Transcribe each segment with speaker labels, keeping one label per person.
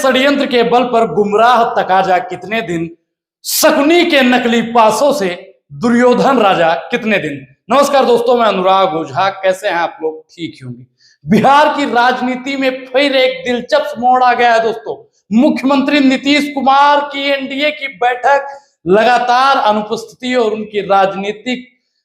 Speaker 1: षड्यंत्र के बल पर गुमराह तकाजा कितने दिन, शकुनी के नकली पासों से दुर्योधन राजा कितने दिन। नमस्कार दोस्तों, मैं अनुराग ओझा। कैसे हैं आप लोग? ठीक ही होंगे। बिहार की राजनीति में फिर एक दिलचस्प मोड़ आ गया है दोस्तों। मुख्यमंत्री नीतीश कुमार की एनडीए की बैठक लगातार अनुपस्थिति और उनकी राजनीतिक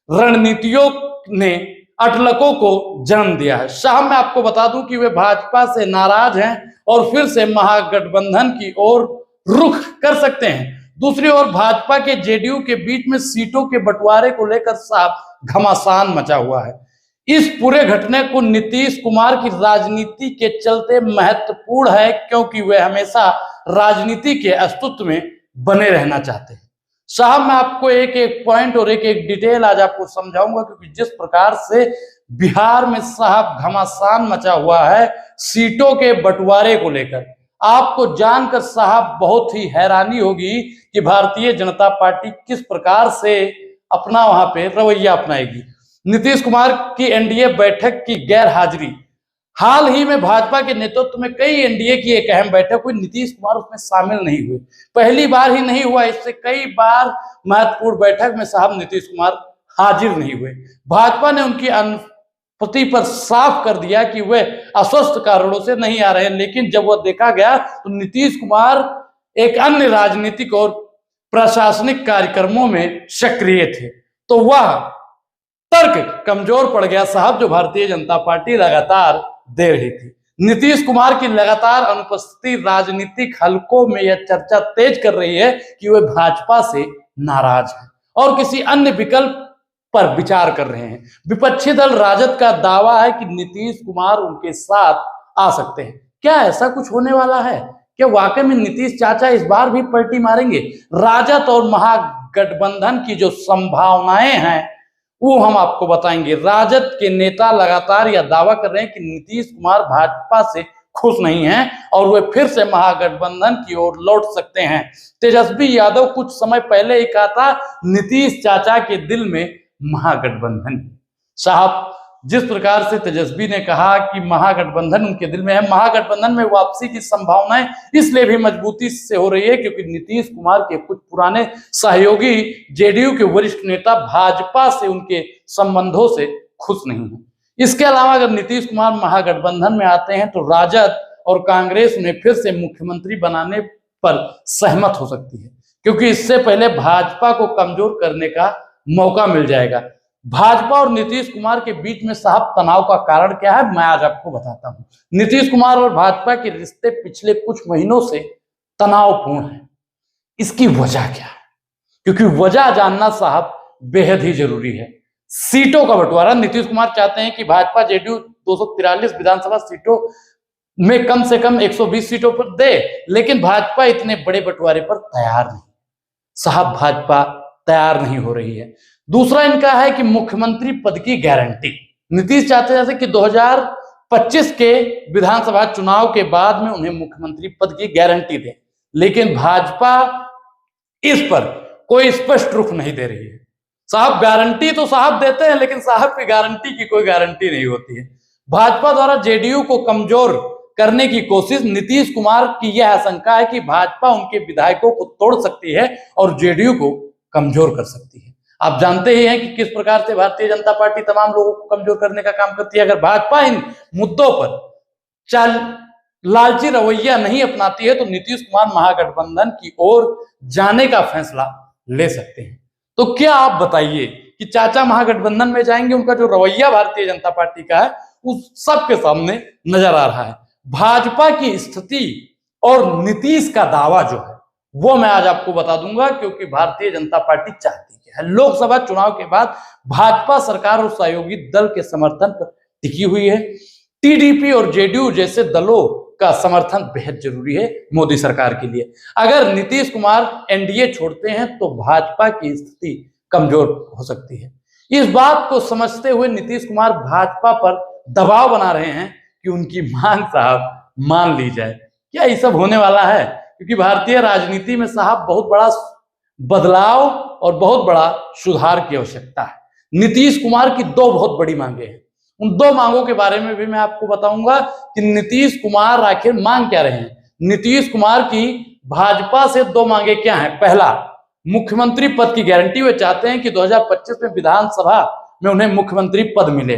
Speaker 1: रणनीतियों ने अटलकों को जन्म दिया है। साहब, मैं आपको बता दूं कि वे भाजपा से नाराज हैं और फिर से महागठबंधन की ओर रुख कर सकते हैं। दूसरी ओर भाजपा के जेडीयू के बीच में सीटों के बंटवारे को लेकर साफ घमासान मचा हुआ है। इस पूरे घटने को नीतीश कुमार की राजनीति के चलते महत्वपूर्ण है, क्योंकि वे हमेशा राजनीति के अस्तित्व में बने रहना चाहते हैं। साहब, मैं आपको एक एक पॉइंट और एक एक डिटेल आज आपको समझाऊंगा, क्योंकि जिस प्रकार से बिहार में साहब घमासान मचा हुआ है सीटों के बंटवारे को लेकर, आपको जानकर साहब बहुत ही हैरानी होगी कि भारतीय जनता पार्टी किस प्रकार से अपना वहां पे रवैया अपनाएगी। नीतीश कुमार की एनडीए बैठक की गैर हाजिरी। हाल ही में भाजपा के नेतृत्व में कई एनडीए की एक अहम बैठक हुई, नीतीश कुमार उसमें शामिल नहीं हुए। पहली बार ही नहीं हुआ, इससे कई बार महत्वपूर्ण बैठक में साहब नीतीश कुमार हाजिर नहीं हुए। भाजपा ने उनकी अनुपस्थिति पर साफ कर दिया कि वे अस्वस्थ कारणों से नहीं आ रहे हैं, लेकिन जब वह देखा गया तो नीतीश कुमार एक अन्य राजनीतिक और प्रशासनिक कार्यक्रमों में सक्रिय थे, तो वह तर्क कमजोर पड़ गया साहब, जो भारतीय जनता पार्टी लगातार दे रही थी। नीतीश कुमार की लगातार अनुपस्थिति राजनीतिक हलकों में यह चर्चा तेज कर रही है कि वे भाजपा से नाराज हैं और किसी अन्य विकल्प पर विचार कर रहे हैं। विपक्षी दल राजद का दावा है कि नीतीश कुमार उनके साथ आ सकते हैं। क्या ऐसा कुछ होने वाला है? क्या वाकई में नीतीश चाचा इस बार भी पलटी मारेंगे? राजद और महागठबंधन की जो संभावनाएं हैं वो हम आपको बताएंगे। राजद के नेता लगातार यह दावा कर रहे हैं कि नीतीश कुमार भाजपा से खुश नहीं हैं और वे फिर से महागठबंधन की ओर लौट सकते हैं। तेजस्वी यादव कुछ समय पहले ही कहा था नीतीश चाचा के दिल में महागठबंधन। साहब, जिस प्रकार से तेजस्वी ने कहा कि महागठबंधन उनके दिल में है, महागठबंधन में वापसी की संभावनाएं इसलिए भी मजबूती से हो रही है क्योंकि नीतीश कुमार के कुछ पुराने सहयोगी जेडीयू के वरिष्ठ नेता भाजपा से उनके संबंधों से खुश नहीं हैं। इसके अलावा अगर नीतीश कुमार महागठबंधन में आते हैं तो राजद और कांग्रेस उन्हें फिर से मुख्यमंत्री बनाने पर सहमत हो सकती है, क्योंकि इससे पहले भाजपा को कमजोर करने का मौका मिल जाएगा। भाजपा और नीतीश कुमार के बीच में साहब तनाव का कारण क्या है, मैं आज आपको बताता हूं। नीतीश कुमार और भाजपा के रिश्ते पिछले कुछ महीनों से तनावपूर्ण है। इसकी वजह क्या है? क्योंकि वजह जानना साहब बेहद ही जरूरी है। सीटों का बंटवारा। नीतीश कुमार चाहते हैं कि भाजपा जेडीयू 243 विधानसभा सीटों में कम से कम 120 सीटों पर दे, लेकिन भाजपा इतने बड़े बंटवारे पर तैयार नहीं। साहब, भाजपा तैयार नहीं हो रही है। दूसरा इनका है कि मुख्यमंत्री पद की गारंटी। नीतीश चाहते हैं कि 2025 के विधानसभा चुनाव के बाद में उन्हें मुख्यमंत्री पद की गारंटी दे, लेकिन भाजपा इस पर कोई स्पष्ट रुख नहीं दे रही है। साहब, गारंटी तो साहब देते हैं, लेकिन साहब की गारंटी की कोई गारंटी नहीं होती है। भाजपा द्वारा जेडीयू को कमजोर करने की कोशिश। नीतीश कुमार की यह आशंका है कि भाजपा उनके विधायकों को तोड़ सकती है और जेडीयू को कमजोर कर सकती है। आप जानते ही हैं कि किस प्रकार से भारतीय जनता पार्टी तमाम लोगों को कमजोर करने का काम करती है। अगर भाजपा इन मुद्दों पर लालची रवैया नहीं अपनाती है तो नीतीश कुमार महागठबंधन की ओर जाने का फैसला ले सकते हैं। तो क्या आप बताइए कि चाचा महागठबंधन में जाएंगे? उनका जो रवैया भारतीय जनता पार्टी का है उस सबके सामने नजर आ रहा है। भाजपा की स्थिति और नीतीश का दावा जो है वो मैं आज आपको बता दूंगा, क्योंकि भारतीय जनता पार्टी चाहती है लोकसभा चुनाव के बाद भाजपा सरकार और सहयोगी दल के समर्थन पर टिकी हुई है। टीडीपी और जेडीयू जैसे दलों का समर्थन बेहद जरूरी है मोदी सरकार के लिए। अगर नीतीश कुमार एनडीए छोड़ते हैं तो भाजपा की स्थिति कमजोर हो सकती है। इस बात को समझते हुए नीतीश कुमार भाजपा पर दबाव बना रहे हैं कि उनकी मांग साहब मान ली जाए। क्या ये सब होने वाला है? क्योंकि भारतीय राजनीति में साहब बहुत बड़ा बदलाव और बहुत बड़ा सुधार की आवश्यकता है। नीतीश कुमार की दो बहुत बड़ी मांगे हैं। उन दो मांगों के बारे में भी मैं आपको बताऊंगा कि नीतीश कुमार आखिर मांग क्या रहे हैं। नीतीश कुमार की भाजपा से दो मांगे क्या हैं? पहला, मुख्यमंत्री पद की गारंटी। वे चाहते हैं कि 2025 में विधानसभा में उन्हें मुख्यमंत्री पद मिले।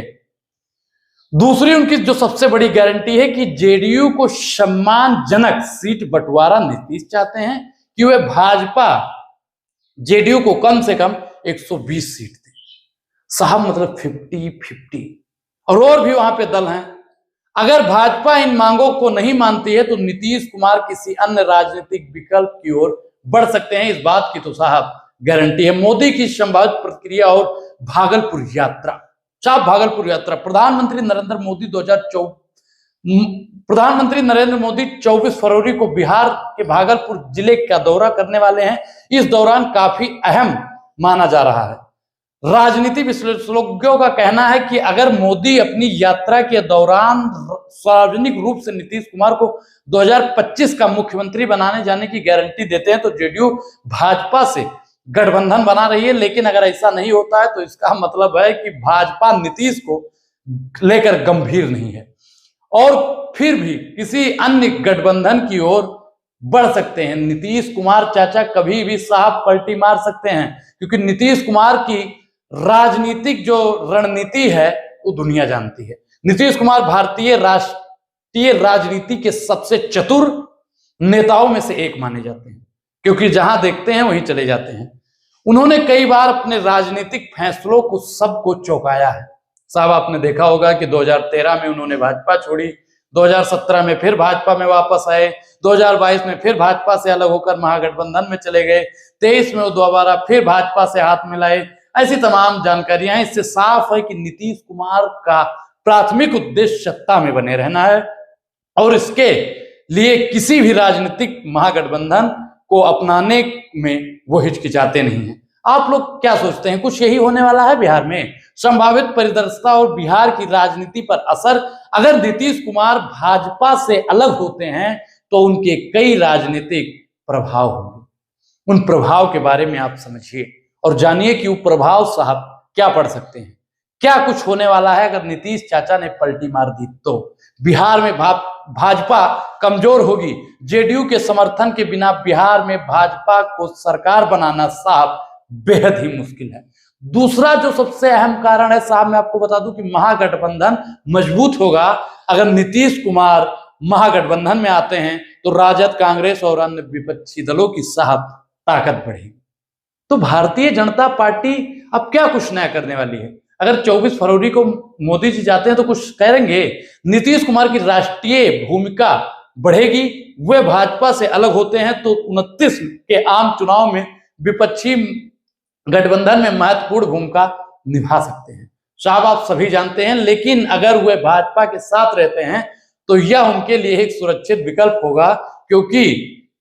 Speaker 1: दूसरी उनकी जो सबसे बड़ी गारंटी है कि जेडीयू को सम्मानजनक सीट बंटवारा नीतीश चाहते हैं कि वे भाजपा जेडीयू को कम से कम 120 सीट दें। साहब मतलब 50-50। और भी वहां पे दल हैं। अगर भाजपा इन मांगों को नहीं मानती है तो नीतीश कुमार किसी अन्य राजनीतिक विकल्प की ओर बढ़ सकते हैं। इस बात की तो साहब गारंटी है। मोदी की संभावित प्रतिक्रिया और भागलपुर यात्रा। साहब भागलपुर यात्रा, प्रधानमंत्री नरेंद्र मोदी 24 फरवरी को बिहार के भागलपुर जिले का दौरा करने वाले हैं। इस दौरान काफी अहम माना जा रहा है। राजनीति विश्लेषकों का कहना है कि अगर मोदी अपनी यात्रा के दौरान सार्वजनिक रूप से नीतीश कुमार को 2025 का मुख्यमंत्री बनाने जाने की गारंटी देते हैं तो जेडीयू भाजपा से गठबंधन बना रही है। लेकिन अगर ऐसा नहीं होता है तो इसका मतलब है कि भाजपा नीतीश को लेकर गंभीर नहीं है और फिर भी किसी अन्य गठबंधन की ओर बढ़ सकते हैं। नीतीश कुमार चाचा कभी भी साहब पलटी मार सकते हैं, क्योंकि नीतीश कुमार की राजनीतिक जो रणनीति है वो दुनिया जानती है। नीतीश कुमार भारतीय राष्ट्रीय राजनीति के सबसे चतुर नेताओं में से एक माने जाते हैं, क्योंकि जहां देखते हैं वहीं चले जाते हैं। उन्होंने कई बार अपने राजनीतिक फैसलों को सबको चौंकाया है। साहब आपने देखा होगा कि 2013 में उन्होंने भाजपा छोड़ी, 2017 में फिर भाजपा में वापस आए, 2022 में फिर भाजपा से अलग होकर महागठबंधन में चले गए, 23 में वो दोबारा फिर भाजपा से हाथ मिलाए। ऐसी तमाम जानकारियां हैं। इससे साफ है कि नीतीश कुमार का प्राथमिक उद्देश्य सत्ता में बने रहना है और इसके लिए किसी भी राजनीतिक महागठबंधन को अपनाने में वो हिचकिचाते नहीं हैं। आप लोग क्या सोचते हैं? कुछ यही होने वाला है बिहार में? संभावित परिदृश्यता और बिहार की राजनीति पर असर। अगर नीतीश कुमार भाजपा से अलग होते हैं तो उनके कई राजनीतिक प्रभाव होंगे। उन प्रभाव के बारे में आप समझिए और जानिए कि वो प्रभाव साहब क्या पड़ सकते हैं, क्या कुछ होने वाला है। अगर नीतीश चाचा ने पलटी मार दी तो बिहार में भाजपा कमजोर होगी। जेडीयू के समर्थन के बिना बिहार में भाजपा को सरकार बनाना साहब बेहद ही मुश्किल है। दूसरा जो सबसे अहम कारण है साहब, मैं आपको बता दूं कि महागठबंधन मजबूत होगा। अगर नीतीश कुमार महागठबंधन में आते हैं तो राजद, कांग्रेस और अन्य विपक्षी दलों की साहब ताकत बढ़ेगी। तो भारतीय जनता पार्टी अब क्या कुछ नया करने वाली है? अगर 24 फरवरी को मोदी जी जाते हैं तो कुछ करेंगे। नीतीश कुमार की राष्ट्रीय भूमिका बढ़ेगी। वे भाजपा से अलग होते हैं तो 29 के आम चुनाव में विपक्षी गठबंधन में महत्वपूर्ण भूमिका निभा सकते हैं। साहब आप सभी जानते हैं, लेकिन अगर वे भाजपा के साथ रहते हैं तो यह उनके लिए एक सुरक्षित विकल्प होगा, क्योंकि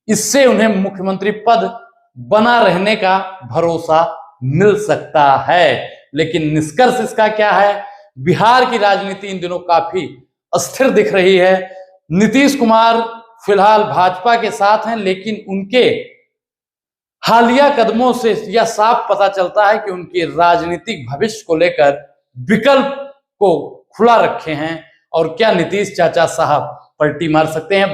Speaker 1: इससे उन्हें मुख्यमंत्री पद बना रहने का भरोसा मिल सकता है। लेकिन निष्कर्ष इसका क्या है? बिहार की राजनीति इन दिनों काफी अस्थिर दिख रही है। नीतीश कुमार फिलहाल भाजपा के साथ हैं, लेकिन उनके हालिया कदमों से यह साफ पता चलता है कि उनके राजनीतिक भविष्य को लेकर विकल्प को खुला रखे हैं। और क्या नीतीश चाचा साहब पलटी मार सकते हैं?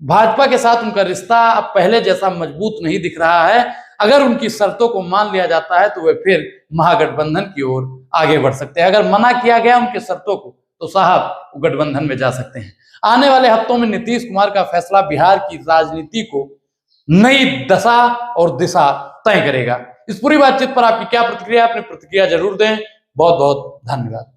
Speaker 1: भाजपा के साथ उनका रिश्ता अब पहले जैसा मजबूत नहीं दिख रहा है। अगर उनकी शर्तों को मान लिया जाता है तो वे फिर महागठबंधन की ओर आगे बढ़ सकते हैं। अगर मना किया गया उनके शर्तों को तो साहब गठबंधन में जा सकते हैं। आने वाले हफ्तों में नीतीश कुमार का फैसला बिहार की राजनीति को नई दशा और दिशा तय करेगा। इस पूरी बातचीत पर आपकी क्या प्रतिक्रिया? अपनी प्रतिक्रिया जरूर दें। बहुत बहुत धन्यवाद।